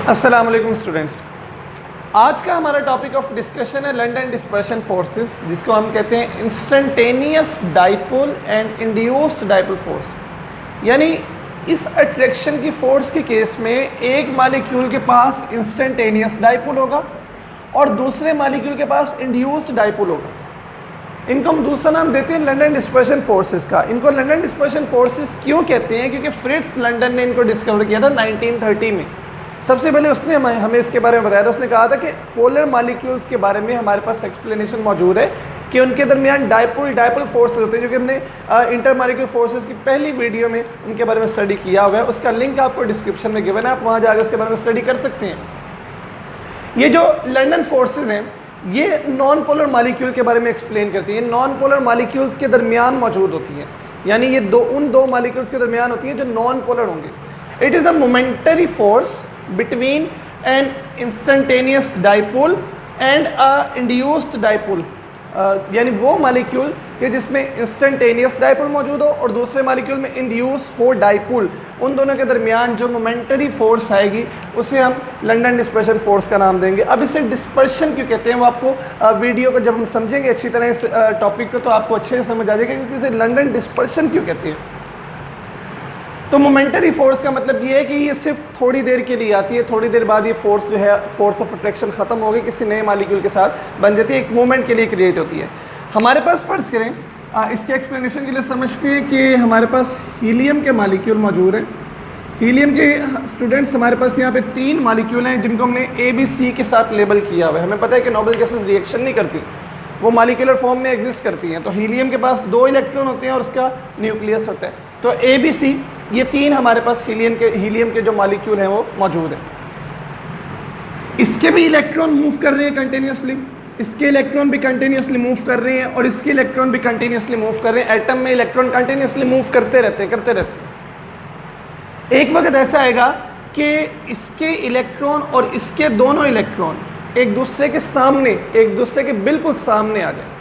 अस्सलाम वालेकुम स्टूडेंट्स। आज का हमारा टॉपिक ऑफ डिस्कशन है लंडन डिस्पर्शन फोर्सेस, जिसको हम कहते हैं instantaneous dipole and induced dipole force. यानी इस अट्रैक्शन की फोर्स के केस में एक मॉलिक्यूल के पास इंस्टेंटेनियस डाइपोल होगा और दूसरे मॉलिक्यूल के पास इंड्यूस्ड डाइपोल होगा। इनको हम दूसरा नाम देते हैं लंडन डिस्पर्शन फोर्सेस का। इनको लंडन डिस्पर्शन फोर्सेस क्यों कहते हैं? क्योंकि फ्रिट्ज लंडन ने इनको डिस्कवर किया था 1930 में। सबसे पहले उसने हमें इसके बारे में बताया था। उसने कहा था कि पोलर मॉलिक्यूल्स के बारे में हमारे पास एक्सप्लेनेशन मौजूद है कि उनके दरमियान डाइपोल फोर्सेस होते हैं, जो कि हमने इंटर मॉलिक्यूल फोर्सेस की पहली वीडियो में उनके बारे में स्टडी किया हुआ है। उसका लिंक आपको डिस्क्रिप्शन में गिवन है, आप वहाँ जाकर उसके बारे में स्टडी कर सकते हैं। ये जो लंडन फोर्सेस हैं ये नॉन पोलर मॉलिक्यूल के बारे में एक्सप्लेन करती हैं। नॉन पोलर मॉलिक्यूल्स के दरमियान मौजूद होती हैं, यानी ये उन दो मॉलिक्यूल्स के दरमियान होती हैं जो नॉन पोलर होंगे। It is a momentary force between an instantaneous dipole and a induced dipole, यानी वो मॉलिक्यूल कि जिसमें इंस्टेंटेनियस डाइपोल मौजूद हो और दूसरे मॉलिक्यूल में इंड्यूस हो डाइपोल, उन दोनों के दरमियान जो मोमेंटरी फोर्स आएगी उसे हम लंडन डिस्पर्शन फोर्स का नाम देंगे। अब इसे डिस्पर्शन क्यों कहते हैं वो आपको वीडियो को जब हम समझेंगे अच्छी तरह इस टॉपिक को तो आपको अच्छे से समझ आ जाएगा कि इसे लंडन डिस्पर्शन क्यों कहते हैं। तो मोमेंटरी फोर्स का मतलब ये है कि ये सिर्फ थोड़ी देर के लिए आती है, थोड़ी देर बाद ये फोर्स जो है फोर्स ऑफ अट्रैक्शन ख़त्म हो गई, किसी नए मॉलिक्यूल के साथ बन जाती है, एक मोमेंट के लिए क्रिएट होती है। हमारे पास फ़र्ज़ करें इसके एक्सप्लेनेशन के लिए समझते हैं कि हमारे पास हीलियम के मॉलिक्यूल मौजूद हैं। हीलियम के स्टूडेंट्स हमारे पास यहाँ पे 3 मॉलिक्यूल हैं जिनको हमने ABC के साथ लेबल किया हुआ है। हमें पता है कि नोबल गैसेस रिएक्शन नहीं करती, वो मॉलिक्यूलर फॉर्म में एग्जिस्ट करती हैं। तो हीलियम के पास 2 इलेक्ट्रॉन होते हैं और उसका न्यूक्लियस होता है। तो ABC ये 3 हमारे पास हीलियम के जो मॉलिक्यूल हैं वो मौजूद हैं। इसके भी इलेक्ट्रॉन मूव कर रहे हैं कंटिन्यूसली, इसके इलेक्ट्रॉन भी कंटिन्यूसली मूव कर रहे हैं और इसके इलेक्ट्रॉन भी कंटिन्यूसली मूव कर रहे हैं। एटम में इलेक्ट्रॉन कंटिन्यूसली मूव करते रहते हैं। एक वक्त ऐसा आएगा कि इसके इलेक्ट्रॉन और इसके दोनों इलेक्ट्रॉन एक दूसरे के बिल्कुल सामने आ जाए।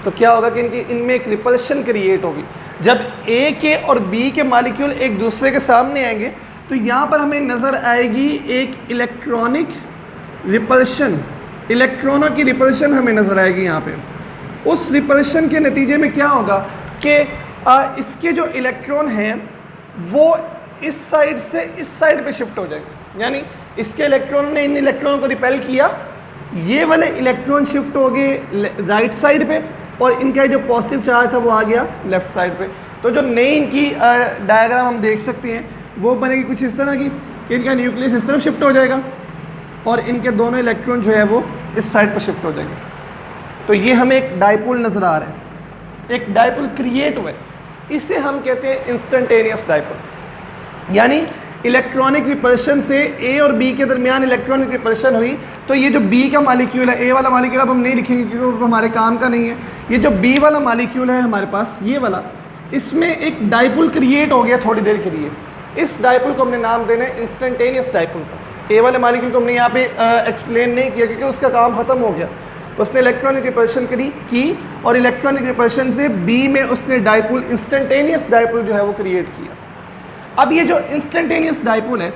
तो क्या होगा कि इनमें एक रिपल्शन क्रिएट होगी। जब A के और B के मॉलिक्यूल एक दूसरे के सामने आएंगे तो यहाँ पर हमें नज़र आएगी एक इलेक्ट्रॉनिक रिपल्शन, इलेक्ट्रॉनों की रिपल्शन हमें नज़र आएगी यहाँ पे। उस रिपल्शन के नतीजे में क्या होगा कि इसके जो इलेक्ट्रॉन हैं वो इस साइड से इस साइड पे शिफ्ट हो जाएंगे। यानी इसके इलेक्ट्रॉन ने इन इलेक्ट्रॉनों को रिपेल किया, ये वाले इलेक्ट्रॉन शिफ्ट हो गए राइट साइड पे और इनका जो पॉजिटिव चार्ज था वो आ गया लेफ़्ट साइड पे। तो जो नई इनकी डायग्राम हम देख सकते हैं वो बनेगी कुछ इस तरह की कि इनका न्यूक्लियस इस तरफ शिफ्ट हो जाएगा और इनके दोनों इलेक्ट्रॉन जो है वो इस साइड पर शिफ्ट हो जाएंगे। तो ये हमें एक डाइपोल नज़र आ रहा है, एक डाइपोल क्रिएट हुआ है। इसे हम कहते हैं इंस्टेंटेनियस डाइपोल। यानी इलेक्ट्रॉनिक रिपल्शन से A और B के दरमियान इलेक्ट्रॉनिक रिपल्शन हुई तो ये जो B का मॉलिक्यूल है, A वाला मॉलिक्यूल अब हम नहीं लिखेंगे क्योंकि वो हमारे काम का नहीं है। ये जो B वाला मॉलिक्यूल है हमारे पास, ये वाला, इसमें एक डाइपोल क्रिएट हो गया थोड़ी देर के लिए। इस डाइपोल को हमने नाम देना है इंस्टेंटेनियस डाइपोल का। A वाले मॉलिक्यूल को हमने यहाँ पे एक्सप्लेन नहीं किया क्योंकि उसका काम ख़त्म हो गया। उसने इलेक्ट्रॉनिक रिपल्शन की और इलेक्ट्रॉनिक रिपल्शन से B में उसने डाइपोल, इंस्टेंटेनियस डाइपोल जो है वो क्रिएट किया। अब ये जो इंस्टेंटेनियस डाइपोल है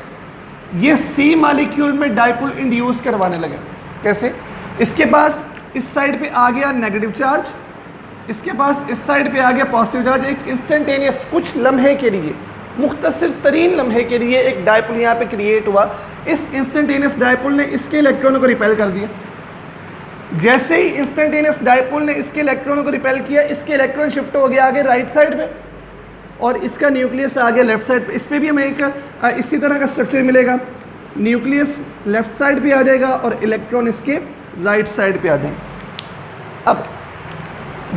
ये C मॉलिक्यूल में डाइपोल इंड्यूस करवाने लगे। कैसे? इसके पास इस साइड पे आ गया नेगेटिव चार्ज, इसके पास इस साइड पे आ गया पॉजिटिव चार्ज। एक इंस्टेंटेनियस कुछ लम्हे के लिए, मुख्तसर तरीन लम्हे के लिए एक डाइपोल यहाँ पे क्रिएट हुआ। इस इंस्टेंटेनियस डाइपोल ने इसके इलेक्ट्रॉनों को रिपेल कर दिया। जैसे ही इंस्टेंटेनियस डाइपोल ने इसके इलेक्ट्रॉनों को रिपेल किया, इसके इलेक्ट्रॉन शिफ्ट हो गया आगे राइट साइड पे और इसका न्यूक्लियस आ गया लेफ्ट साइड पे। इस पर भी हमें एक इसी तरह का स्ट्रक्चर मिलेगा। न्यूक्लियस लेफ्ट साइड पे आ जाएगा और इलेक्ट्रॉन इसके राइट साइड पे आ जाएंगे। अब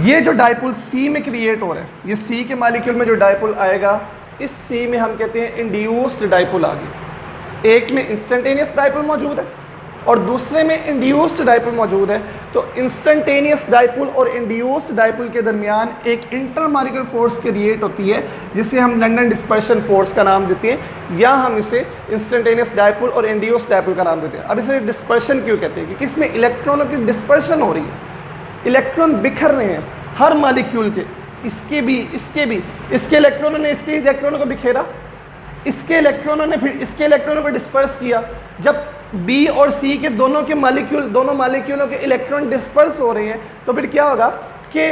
ये जो डाइपोल C में क्रिएट हो रहा है, ये C के मॉलिक्यूल में जो डाइपोल आएगा, इस C में हम कहते हैं इंड्यूस्ड डाइपोल आ गई। एक में इंस्टेंटेनियस डाइपोल मौजूद है और दूसरे में इंड्यूस्ड डाइपोल मौजूद है। तो इंस्टेंटेनियस डाइपोल और इंड्यूस्ड डाइपोल के दरमियान एक इंटरमॉलिक्यूलर फोर्स क्रिएट होती है जिसे हम लंडन डिस्पर्शन फोर्स का नाम देते हैं, या हम इसे इंस्टेंटेनियस डाइपोल और इंड्यूस्ड डाइपोल का नाम देते हैं। अब इसे डिस्पर्शन क्यों कहते हैं? क्योंकि इसमें इलेक्ट्रॉनों की डिस्पर्शन हो रही है, इलेक्ट्रॉन बिखर रहे हैं हर मॉलिक्यूल के, इसके भी, इसके इलेक्ट्रॉनों ने इसके इलेक्ट्रॉनों को बिखेरा, इसके इलेक्ट्रॉनों ने फिर इसके इलेक्ट्रॉनों को डिस्पर्स किया। जब बी और सी के दोनों मालिक्यूलों के इलेक्ट्रॉन डिस्पर्स हो रहे हैं तो फिर क्या होगा कि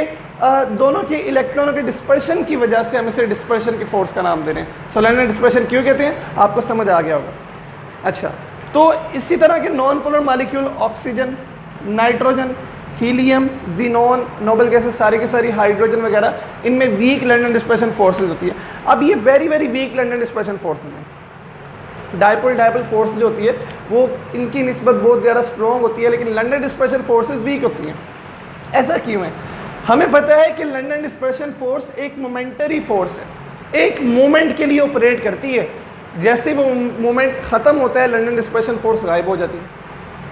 दोनों के इलेक्ट्रॉनों के डिस्पर्शन की वजह से हम इसे डिस्पर्शन के फोर्स का नाम दे रहे हैं। सो लैंडर डिस्पर्शन क्यों कहते हैं, आपको समझ आ गया होगा। अच्छा, तो इसी तरह के non polar molecule oxygen, nitrogen, helium, xenon, noble gases, सारी की सारी, हाइड्रोजन वगैरह, इनमें वीक लैंडर डिस्पर्शन फोर्सेज होती है। अब ये very weak lander dispersion forces हैं। डाइपोल फोर्स जो होती है वो इनकी निस्बत बहुत ज़्यादा स्ट्रॉन्ग होती है, लेकिन लैंडर डिस्पर्शन फोर्सेज वीक होती हैं। ऐसा क्यों है? हमें पता है कि लैंडर डिस्पर्शन फोर्स एक मोमेंटरी फोर्स है, एक मोमेंट के लिए ऑपरेट करती है। जैसे वो मोमेंट ख़त्म होता है लैंडर डिस्पर्शन फोर्स गायब हो जाती है।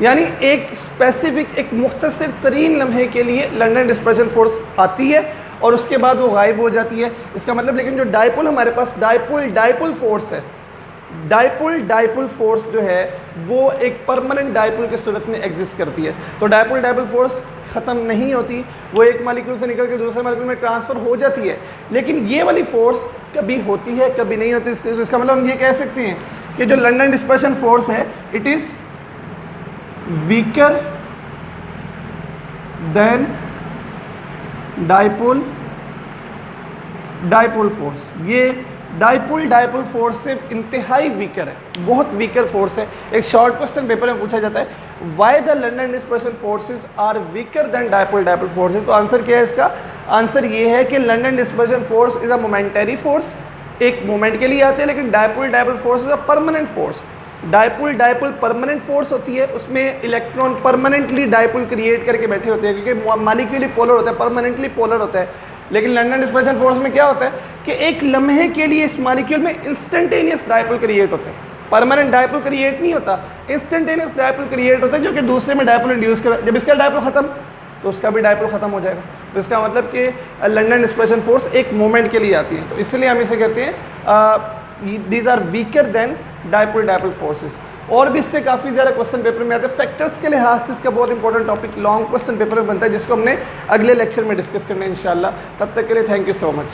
यानी एक स्पेसिफिक, एक मुख्तसर तरीन लम्हे के लिए लैंडर डिस्पर्शन फोर्स आती है और उसके बाद वो गायब हो जाती है। इसका मतलब, लेकिन जो डाइपोल हमारे पास डाइपोल फोर्स है, डाइपोल फोर्स जो है वो एक परमानेंट डाइपोल की सूरत में एग्जिस्ट करती है। तो डाइपोल फोर्स ख़त्म नहीं होती, वो एक मालिक्यूल से निकल के दूसरे मालिक्यूल में ट्रांसफ़र हो जाती है। लेकिन ये वाली फोर्स कभी होती है कभी नहीं होती। इसका मतलब हम ये कह सकते हैं कि जो लैंडर डिस्पर्शन फोर्स है it is weaker than dipole force. ये डाइपोल फोर्स से इंतहाई वीकर है, बहुत वीकर फोर्स है। एक शॉर्ट क्वेश्चन पेपर में पूछा जाता है why the London dispersion forces are weaker than dipole forces. तो आंसर क्या है इसका? आंसर ये है कि London dispersion force is a momentary force, एक मोमेंट के लिए आते हैं, लेकिन dipole force is a permanent force. Dipole permanent force होती है, उसमें इलेक्ट्रॉन परमानेंटली डाइपोल क्रिएट करके बैठे होते हैं, क्योंकि मालिक्यूल पोलर होता है, परमानेंटली पोलर होता है। लेकिन लैंडर डिस्पर्शन फोर्स में क्या होता है कि एक लम्हे के लिए इस मालिक्यूल में इंस्टेंटेनियस डाइपोल क्रिएट होता है। परमानेंट डाइपोल क्रिएट नहीं होता, इंस्टेंटेनियस डाइपोल क्रिएट होता है, जो कि दूसरे में डाइपोल इंड्यूस कर, जब इसका डाइपोल खत्म तो उसका भी डाइपोल खत्म हो जाएगा। तो इसका मतलब कि लैंडर डिस्पर्शन फोर्स एक मोमेंट के लिए आती है। तो इसलिए हम इसे कहते हैं these are weaker than dipole forces. और भी इससे काफ़ी ज़्यादा क्वेश्चन पेपर में आते हैं। फैक्टर्स के लिहाज से इसका बहुत important topic long question paper में बनता है, जिसको हमने अगले लेक्चर में डिस्कस करना है इंशाल्लाह। तब तक के लिए थैंक यू सो मच।